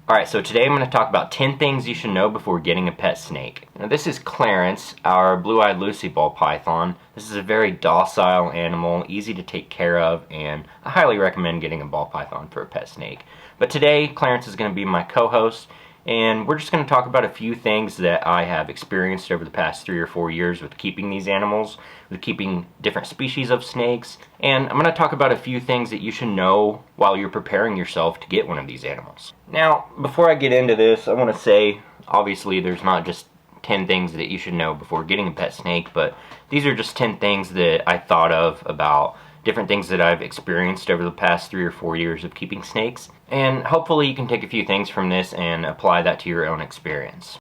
Alright, so today I'm going to talk about 10 things you should know before getting a pet snake. Now this is Clarence, our blue-eyed Lucy ball python. This is a very docile animal, easy to take care of, and I highly recommend getting a ball python for a pet snake. But today, Clarence is going to be my co-host, and we're just going to talk about a few things that I have experienced over the past 3 or 4 years with keeping these animals, with keeping different species of snakes, and I'm going to talk about a few things that you should know while you're preparing yourself to get one of these animals. Now, before I get into this, I want to say, obviously there's not just 10 things that you should know before getting a pet snake, but these are just 10 things that I thought of about different things that I've experienced over the past 3 or 4 years of keeping snakes, and hopefully you can take a few things from this and apply that to your own experience.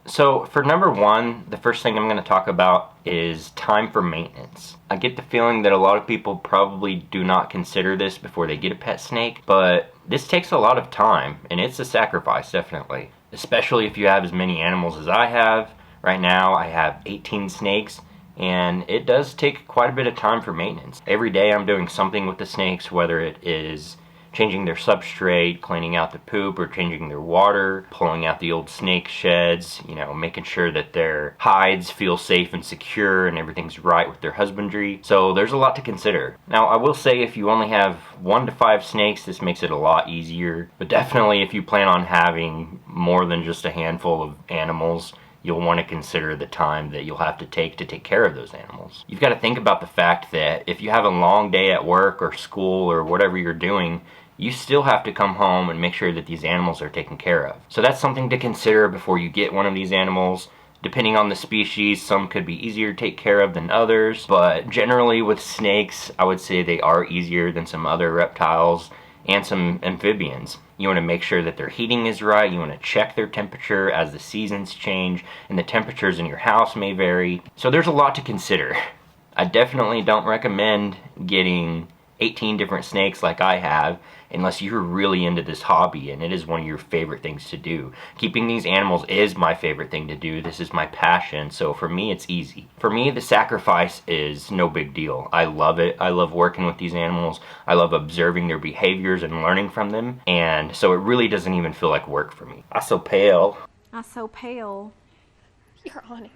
So for number one, the first thing I'm going to talk about is time for maintenance. I get the feeling that a lot of people probably do not consider this before they get a pet snake, but this takes a lot of time, and it's a sacrifice, definitely. Especially if you have as many animals as I have. Right now I have 18 snakes, and it does take quite a bit of time for maintenance. Every day I'm doing something with the snakes, whether it is changing their substrate, cleaning out the poop, or changing their water, pulling out the old snake sheds, making sure that their hides feel safe and secure and everything's right with their husbandry. So there's a lot to consider. Now I will say if you only have 1 to 5 snakes, this makes it a lot easier, but definitely if you plan on having more than just a handful of animals, you'll want to consider the time that you'll have to take care of those animals. You've got to think about the fact that if you have a long day at work or school or whatever you're doing, you still have to come home and make sure that these animals are taken care of. So that's something to consider before you get one of these animals. Depending on the species, some could be easier to take care of than others, but generally with snakes, I would say they are easier than some other reptiles and some amphibians. You want to make sure that their heating is right, you want to check their temperature as the seasons change, and the temperatures in your house may vary. So there's a lot to consider. I definitely don't recommend getting 18 different snakes like I have unless you're really into this hobby and it is one of your favorite things to do. Keeping these animals is my favorite thing to do. This is my passion, so for me it's easy. For me, the sacrifice is no big deal. I love it. I love working with these animals. I love observing their behaviors and learning from them, and so it really doesn't even feel like work for me. I'm so pale. I'm so pale. You're on it.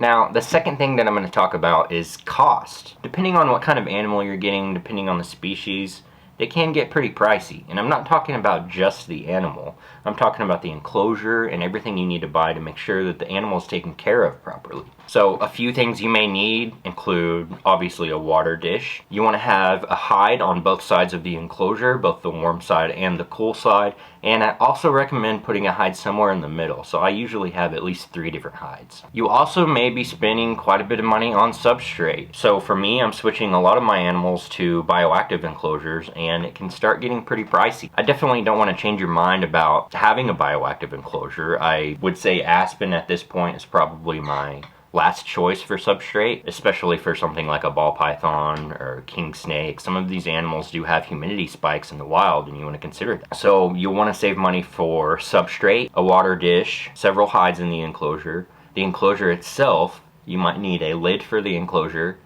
Now, the second thing that I'm going to talk about is cost. Depending on what kind of animal you're getting, depending on the species, they can get pretty pricey. And I'm not talking about just the animal. I'm talking about the enclosure and everything you need to buy to make sure that the animal is taken care of properly. So a few things you may need include obviously a water dish. You want to have a hide on both sides of the enclosure, both the warm side and the cool side. And I also recommend putting a hide somewhere in the middle. So I usually have at least 3 different hides. You also may be spending quite a bit of money on substrate. So for me, I'm switching a lot of my animals to bioactive enclosures, and it can start getting pretty pricey. I definitely don't want to change your mind about having a bioactive enclosure. I would say aspen at this point is probably my last choice for substrate, especially for something like a ball python or king snake. Some of these animals do have humidity spikes in the wild, and you want to consider that. So you'll want to save money for substrate, a water dish, several hides in the enclosure. The enclosure itself, you might need a lid for the enclosure,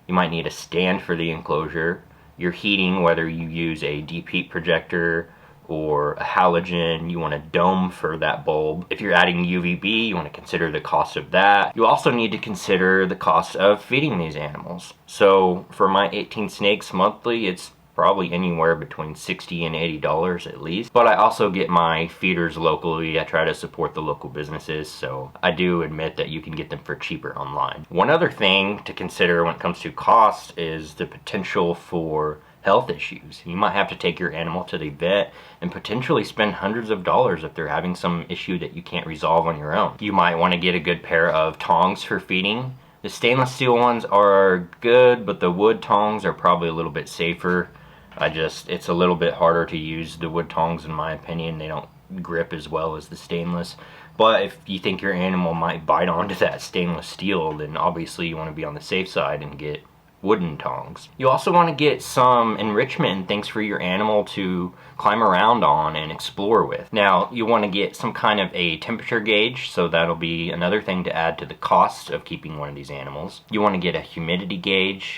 you might need a stand for the enclosure, your heating, whether you use a deep heat projector or a halogen, you want a dome for that bulb. If you're adding UVB, you want to consider the cost of that. You also need to consider the cost of feeding these animals. So for my 18 snakes monthly, it's probably anywhere between $60 and $80 at least. But I also get my feeders locally. I try to support the local businesses, so I do admit that you can get them for cheaper online. One other thing to consider when it comes to cost is the potential for health issues. You might have to take your animal to the vet and potentially spend hundreds of dollars if they're having some issue that you can't resolve on your own. You might want to get a good pair of tongs for feeding. The stainless steel ones are good, but the wood tongs are probably a little bit safer. It's a little bit harder to use the wood tongs in my opinion. They don't grip as well as the stainless. But if you think your animal might bite onto that stainless steel, then obviously you want to be on the safe side and get wooden tongs. You also want to get some enrichment and things for your animal to climb around on and explore with. Now, you want to get some kind of a temperature gauge, so that'll be another thing to add to the cost of keeping one of these animals. You want to get a humidity gauge.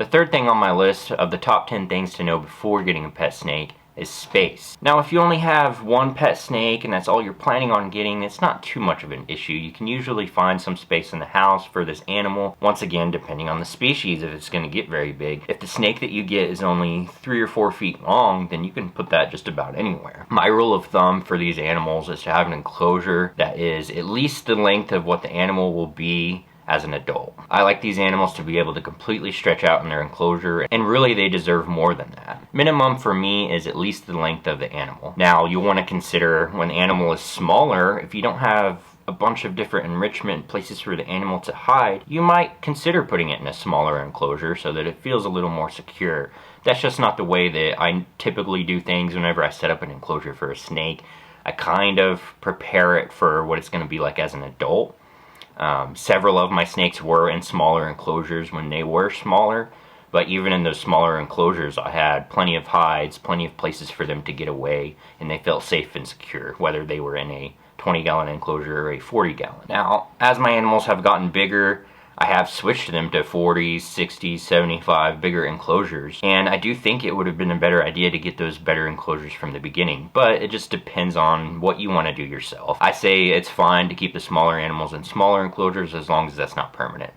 The third thing on my list of the top 10 things to know before getting a pet snake is space. Now, if you only have one pet snake and that's all you're planning on getting, it's not too much of an issue. You can usually find some space in the house for this animal, once again depending on the species if it's going to get very big. If the snake that you get is only 3 or 4 feet long, then you can put that just about anywhere. My rule of thumb for these animals is to have an enclosure that is at least the length of what the animal will be as an adult. I like these animals to be able to completely stretch out in their enclosure, and really they deserve more than that. Minimum for me is at least the length of the animal. Now, you'll want to consider when the animal is smaller, if you don't have a bunch of different enrichment places for the animal to hide, you might consider putting it in a smaller enclosure so that it feels a little more secure. That's just not the way that I typically do things whenever I set up an enclosure for a snake. I kind of prepare it for what it's going to be like as an adult. Several of my snakes were in smaller enclosures when they were smaller, but even in those smaller enclosures I had plenty of hides, plenty of places for them to get away, and they felt safe and secure, whether they were in a 20-gallon enclosure or a 40-gallon. Now, as my animals have gotten bigger, I have switched them to 40s, 60s, 75 bigger enclosures, and I do think it would have been a better idea to get those better enclosures from the beginning, but it just depends on what you want to do yourself. I say it's fine to keep the smaller animals in smaller enclosures as long as that's not permanent.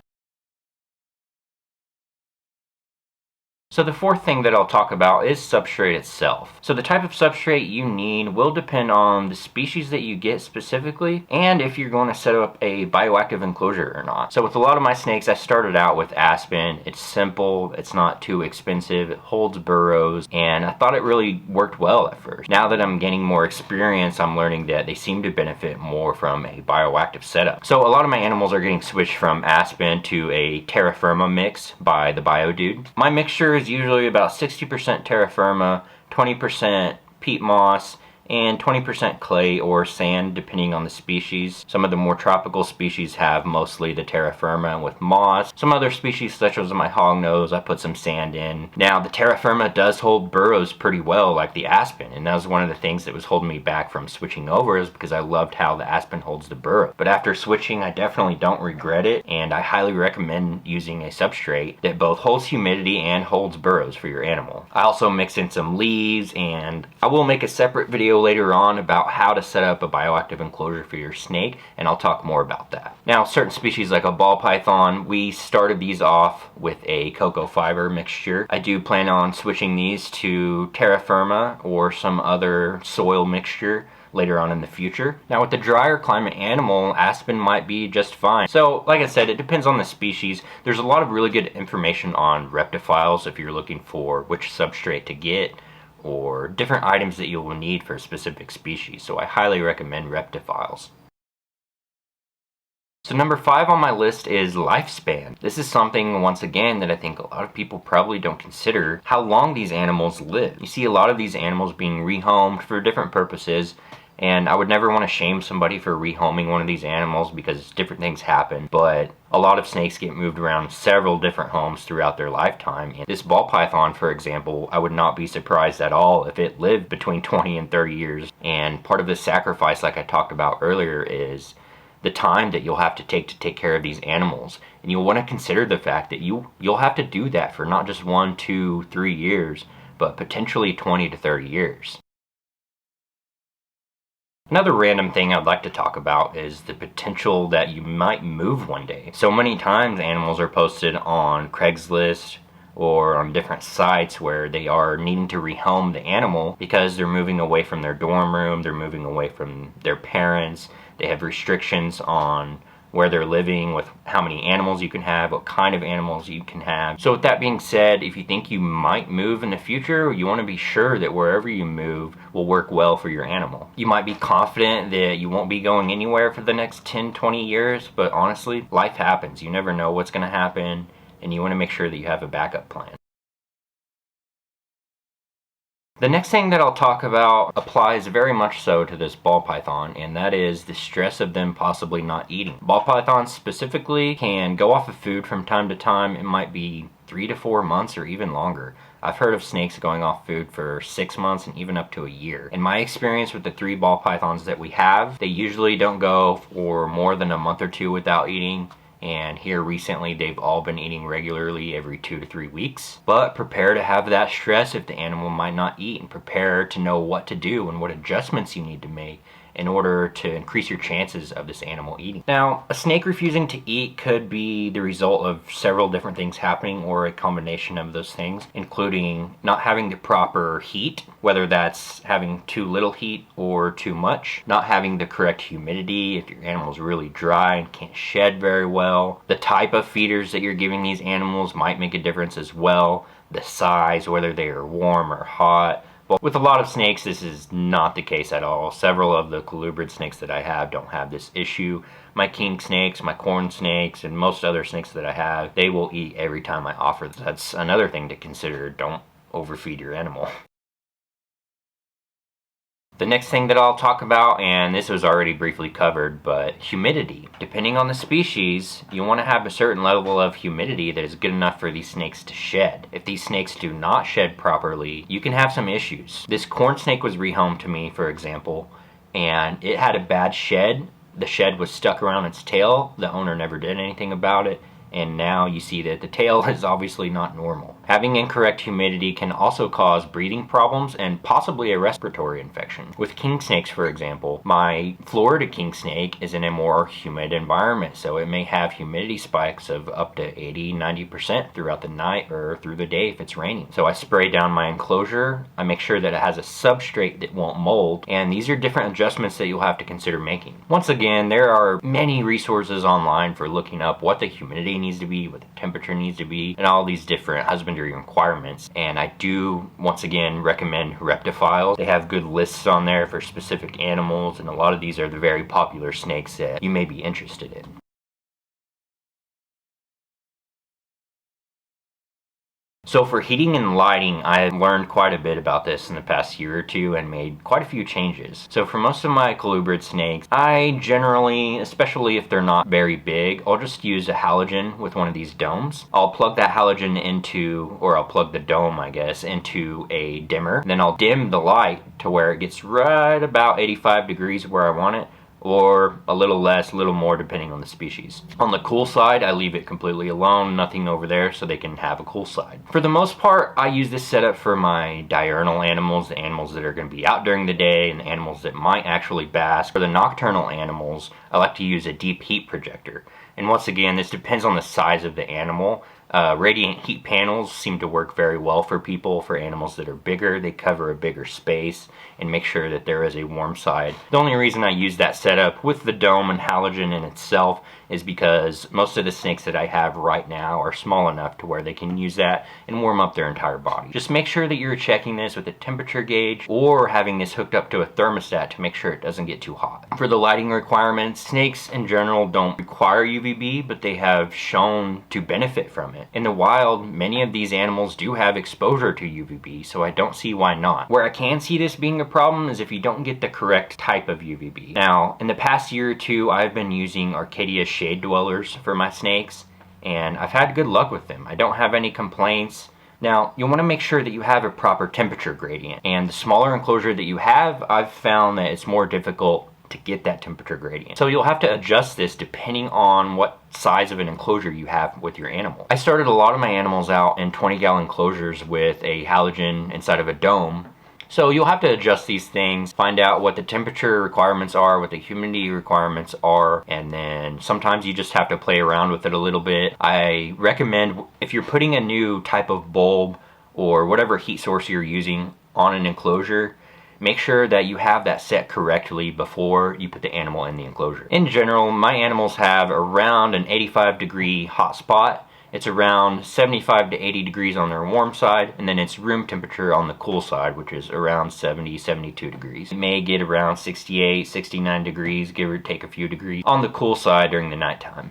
So the fourth thing that I'll talk about is substrate itself. So the type of substrate you need will depend on the species that you get specifically, and if you're going to set up a bioactive enclosure or not. So with a lot of my snakes, I started out with aspen. It's simple, it's not too expensive, it holds burrows, and I thought it really worked well at first. Now that I'm gaining more experience, I'm learning that they seem to benefit more from a bioactive setup. So a lot of my animals are getting switched from aspen to a terra firma mix by the Bio Dude. My mixture is usually about 60% terra firma, 20% peat moss, and 20% clay or sand depending on the species. Some of the more tropical species have mostly the terra firma with moss. Some other species, such as my hognose, I put some sand in. Now, the terra firma does hold burrows pretty well like the aspen, and that was one of the things that was holding me back from switching over, is because I loved how the aspen holds the burrow. But after switching, I definitely don't regret it, and I highly recommend using a substrate that both holds humidity and holds burrows for your animal. I also mix in some leaves, and I will make a separate video later on about how to set up a bioactive enclosure for your snake, and I'll talk more about that. Now, certain species like a ball python, we started these off with a cocoa fiber mixture. I do plan on switching these to terra firma or some other soil mixture later on in the future. Now, with the drier climate animal, aspen might be just fine. So, like I said, it depends on the species. There's a lot of really good information on Reptiles if you're looking for which substrate to get, or different items that you will need for a specific species, so I highly recommend Reptiles. So number 5 on my list is lifespan. This is something, once again, that I think a lot of people probably don't consider, how long these animals live. You see a lot of these animals being rehomed for different purposes, and I would never want to shame somebody for rehoming one of these animals because different things happen, but a lot of snakes get moved around several different homes throughout their lifetime. And this ball python, for example, I would not be surprised at all if it lived between 20 and 30 years. And part of the sacrifice, like I talked about earlier, is the time that you'll have to take care of these animals. And you'll want to consider the fact that you'll have to do that for not just 1, 2, 3 years, but potentially 20 to 30 years. Another random thing I'd like to talk about is the potential that you might move one day. So many times animals are posted on Craigslist or on different sites where they are needing to rehome the animal because they're moving away from their dorm room, they're moving away from their parents, they have restrictions on where they're living, with how many animals you can have, what kind of animals you can have. So with that being said, if you think you might move in the future, you want to be sure that wherever you move will work well for your animal. You might be confident that you won't be going anywhere for the next 10, 20 years, but honestly, life happens. You never know what's going to happen, and you want to make sure that you have a backup plan. The next thing that I'll talk about applies very much so to this ball python, and that is the stress of them possibly not eating. Ball pythons specifically can go off of food from time to time. It might be 3 to 4 months or even longer. I've heard of snakes going off food for 6 months and even up to a year. In my experience with the 3 ball pythons that we have, they usually don't go for more than a month or 2 without eating, and here recently they've all been eating regularly every 2 to 3 weeks. But prepare to have that stress if the animal might not eat, and prepare to know what to do and what adjustments you need to make in order to increase your chances of this animal eating. Now, a snake refusing to eat could be the result of several different things happening, or a combination of those things, including not having the proper heat, whether that's having too little heat or too much, not having the correct humidity if your animal is really dry and can't shed very well. The type of feeders that you're giving these animals might make a difference as well. The size, whether they are warm or hot. But with a lot of snakes, this is not the case at all. Several of the colubrid snakes that I have don't have this issue. My king snakes, my corn snakes, and most other snakes that I have, they will eat every time I offer them. That's another thing to consider. Don't overfeed your animal. The next thing that I'll talk about, and this was already briefly covered, but humidity. Depending on the species, you want to have a certain level of humidity that is good enough for these snakes to shed. If these snakes do not shed properly, you can have some issues. This corn snake was rehomed to me, for example, and it had a bad shed. The shed was stuck around its tail. The owner never did anything about it, and now you see that the tail is obviously not normal. Having incorrect humidity can also cause breathing problems and possibly a respiratory infection. With king snakes, for example, my Florida king snake is in a more humid environment, so it may have humidity spikes of up to 80-90% throughout the night or through the day if it's raining. So I spray down my enclosure. I make sure that it has a substrate that won't mold, and these are different adjustments that you'll have to consider making. Once again, there are many resources online for looking up what the humidity needs to be, what the temperature needs to be, and all these different husbandry requirements. And I do, once again, recommend Reptiles. They have good lists on there for specific animals, and a lot of these are the very popular snakes that you may be interested in. So for heating and lighting, I learned quite a bit about this in the past year or two and made quite a few changes. So for most of my colubrid snakes, I generally, especially if they're not very big, I'll just use a halogen with one of these domes. I'll plug that halogen into, or I'll plug the dome, I guess, into a dimmer. Then I'll dim the light to where it gets right about 85 degrees where I want it, or a little less, a little more, depending on the species. On the cool side, I leave it completely alone, nothing over there, so they can have a cool side. For the most part, I use this setup for my diurnal animals, the animals that are going to be out during the day, and the animals that might actually bask. For the nocturnal animals, I like to use a deep heat projector. And once again, this depends on the size of the animal. Radiant heat panels seem to work very well for people. For animals that are bigger, they cover a bigger space and make sure that there is a warm side. The only reason I use that setup with the dome and halogen in itself is because most of the snakes that I have right now are small enough to where they can use that and warm up their entire body. Just make sure that you're checking this with a temperature gauge or having this hooked up to a thermostat to make sure it doesn't get too hot. For the lighting requirements, snakes in general don't require UVB, but they have shown to benefit from it. In the wild, many of these animals do have exposure to UVB, so I don't see why not. Where I can see this being a problem is if you don't get the correct type of UVB. Now, in the past year or two, I've been using Arcadia shade dwellers for my snakes, and I've had good luck with them. I don't have any complaints. Now, you'll want to make sure that you have a proper temperature gradient, and the smaller enclosure that you have, I've found that it's more difficult to get that temperature gradient. So you'll have to adjust this depending on what size of an enclosure you have with your animal. I started a lot of my animals out in 20-gallon enclosures with a halogen inside of a dome. So you'll have to adjust these things, find out what the temperature requirements are, what the humidity requirements are, and then sometimes you just have to play around with it a little bit. I recommend, if you're putting a new type of bulb or whatever heat source you're using on an enclosure, make sure that you have that set correctly before you put the animal in the enclosure. In general, my animals have around an 85-degree hot spot. It's around 75 to 80 degrees on their warm side, and then it's room temperature on the cool side, which is around 70, 72 degrees. It may get around 68, 69 degrees, give or take a few degrees, on the cool side during the nighttime.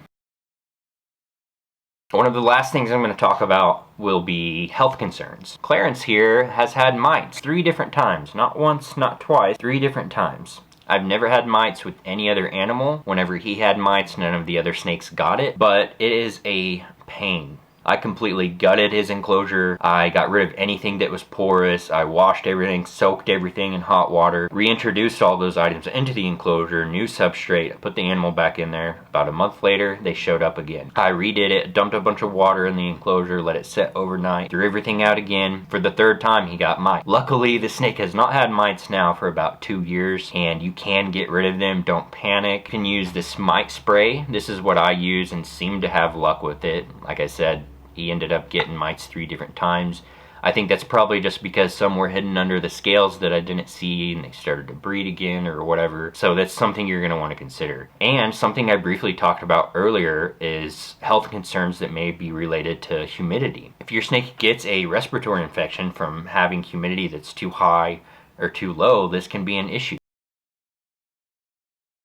One of the last things I'm going to talk about will be health concerns. Clarence here has had mites 3 different times. Not once, not twice, 3 different times. I've never had mites with any other animal. Whenever he had mites, none of the other snakes got it, but it is a pain I completely gutted his enclosure. I got rid of anything that was porous. I washed everything, soaked everything in hot water, reintroduced all those items into the enclosure, new substrate, put the animal back in there. About a month later, they showed up again. I redid it, dumped a bunch of water in the enclosure, let it set overnight, threw everything out again. For the third time, he got mites. Luckily, the snake has not had mites now for about 2 years, and you can get rid of them. Don't panic. You can use this mite spray. This is what I use and seem to have luck with it. Like I said, he ended up getting mites 3 different times. I think that's probably just because some were hidden under the scales that I didn't see and they started to breed again or whatever. So that's something you're going to want to consider. And something I briefly talked about earlier is health concerns that may be related to humidity. If your snake gets a respiratory infection from having humidity that's too high or too low, this can be an issue.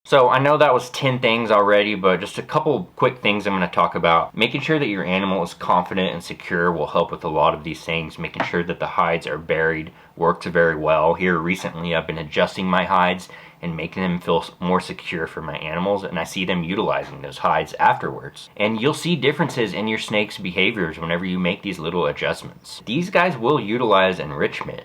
So I know that was 10 things already, but just a couple quick things I'm going to talk about. Making sure that your animal is confident and secure will help with a lot of these things. Making sure that the hides are buried works very well. Here recently I've been adjusting my hides and making them feel more secure for my animals, and I see them utilizing those hides afterwards. And you'll see differences in your snake's behaviors whenever you make these little adjustments. These guys will utilize enrichment.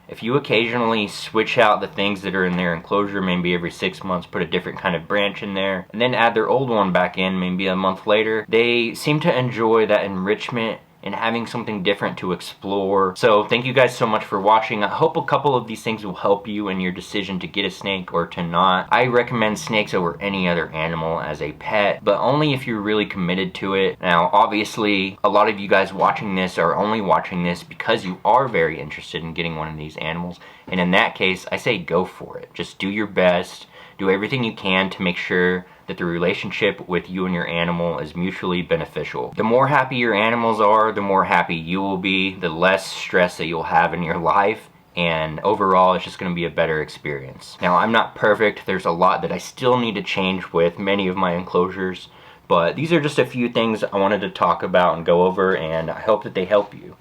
If you occasionally switch out the things that are in their enclosure, maybe every 6 months, put a different kind of branch in there, and then add their old one back in maybe a month later, they seem to enjoy that enrichment and having something different to explore. So thank you guys so much for watching. I hope a couple of these things will help you in your decision to get a snake or to not. I recommend snakes over any other animal as a pet, but only if you're really committed to it. Now obviously a lot of you guys watching this are only watching this because you are very interested in getting one of these animals, and in that case I say go for it. Just do your best, do everything you can to make sure that the relationship with you and your animal is mutually beneficial. The more happy your animals are, the more happy you will be, the less stress that you'll have in your life, and overall it's just going to be a better experience. Now I'm not perfect, there's a lot that I still need to change with many of my enclosures, but these are just a few things I wanted to talk about and go over, and I hope that they help you.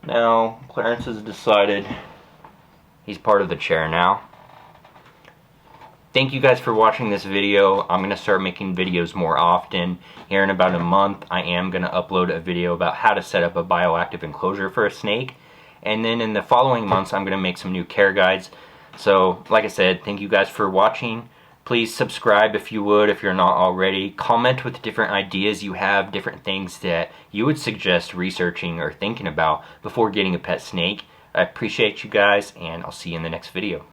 Now Clarence has decided he's part of the chair now. Thank you guys for watching this video. I'm going to start making videos more often. Here in about a month, I am going to upload a video about how to set up a bioactive enclosure for a snake. And then in the following months, I'm going to make some new care guides. So, like I said, thank you guys for watching. Please subscribe if you would, if you're not already. Comment with different ideas you have, different things that you would suggest researching or thinking about before getting a pet snake. I appreciate you guys, and I'll see you in the next video.